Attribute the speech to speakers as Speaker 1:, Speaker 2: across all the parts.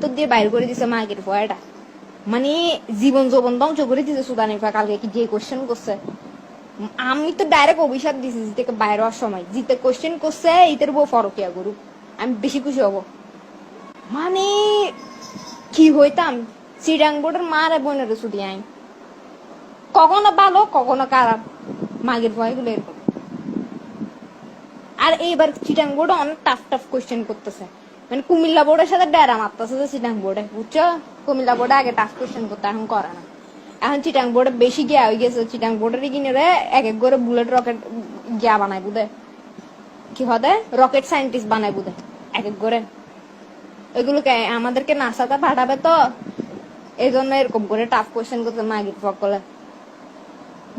Speaker 1: ভিতর দিয়ে বাইর করে দিছে মাগের ভয়টা। মানে জীবন যৌবন ধ্বংস করে দিছে সুদানি ফা কালকে কি যে কোশ্চেন করছে। আমি তো ডাইরেক্ট অভিশাপ দিছি জিতেকে বাইরে হওয়ার সময়, জিতে কোশ্চেন করছে ইতের বউ ফরকিয়া গরু, আমি বেশি খুশি হব। মানে কি হইতাম চিরাং বোর্ডের মারে বোনের ছুটি আইন, কখনো ভালো কখনো খারাপ, মাগের ভয়গুলো এরকম। আর এইবার চিটাং বোর্ডে অনেক টাফ টাফ কোশ্চেন করতেছে, মানে কুমিল্লা বোর্ডের সাথে ডেরা মারতেছে যে চিটাং বোর্ডে, বুঝছো? কুমিল্লা বোর্ডে আগে টাফ কোশ্চেন করতে, এখন করে না। এখন চিটাং বোর্ডে বেশি গিয়া হয়ে গেছে, চিটাং বোর্ডের কিনে রে এক এক করে বুলেট রকেট গিয়া বানাই বুধে, কি হতে রকেট সায়েন্টিস্ট বানাই বুধে এক এক করে। এগুলোকে আমাদেরকে নাসাতে পাঠাবে তো, এই জন্য এরকম করে টাফ কোশ্চেন করতে মাগির সকলে।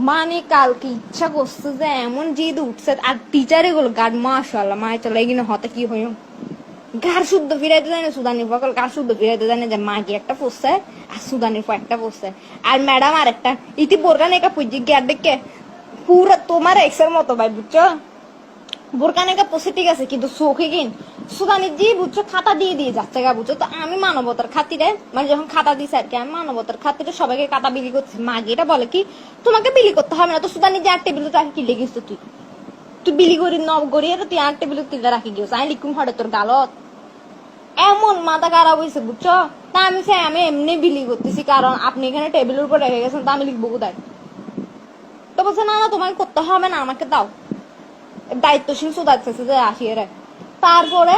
Speaker 1: মানে কালকে ইচ্ছা করছে যে এমন জিদ উঠছে, আর টিচার এগুলো গার্ড মাশাআল্লাহ মায় চলে এগিয়ে হতে কি হইম গার শুদ্ধ ফিরাইতে জানে সুদানির ফকল, গার শুদ্ধ ফিরাইতে জানে যে মাগি একটা পড়ছে আর সুদানির ফ একটা পড়ছে, আর ম্যাডাম আর একটা ইতি বোরকান একা পুজি গিয়ার দেখে পুরা তোমার এক্সের মতো ভাই, বুঝছো? বোরকান একা পড়ছে ঠিক আছে, কিন্তু চোখে কিন সুদানির জি বুঝছো খাতা দিয়ে দিয়ে যাচ্ছে গা, বুঝছো? তো আমি মানবতার খাতিরে, মানে যখন খাতা দিছে আর কি, আমি মানবতার খাতিরে সবাইকে খাতা বিলি করছি। মাগি এটা বলে কি তোমাকে বিলি করতে হবে না, তো সুদানির যে আর টেবিল রাখি কি লেগিস তুই, তুই বিলি করি ন গড়িয়ে তুই আর টেবিল তুলে রাখি গিয়েছ, আমি লিখুম হরে তোর গালত। এমন মাথা খারাপ হয়েছে, বুঝছো? তা আমি এমনি বিলি করতেছি, কারণ আপনি এখানে টেবিলের উপর রেখে গেছেন, তা আমি লিখবো কোথায়? তো বলছে না না তোমাকে করতে হবে না, আমাকে দাও। দায়িত্বশীল সুদাচ্ছে যে আসিয়ে রে। তারপরে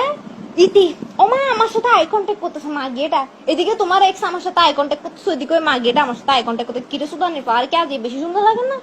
Speaker 1: ইতি ওমা আমার সাথে আই কন্ট্যাক্ট করতেছে মাগিয়েটা, এদিকে তোমার এক্স আমার সাথে আই কন্ট্যাক্ট করতেছে, ওইদিকে ওই মাগিয়েটা আমার সাথে আই কন্ট্যাক্ট করতে, কিরে সুদানির পার কি আজ বেশি সুন্দর লাগে না?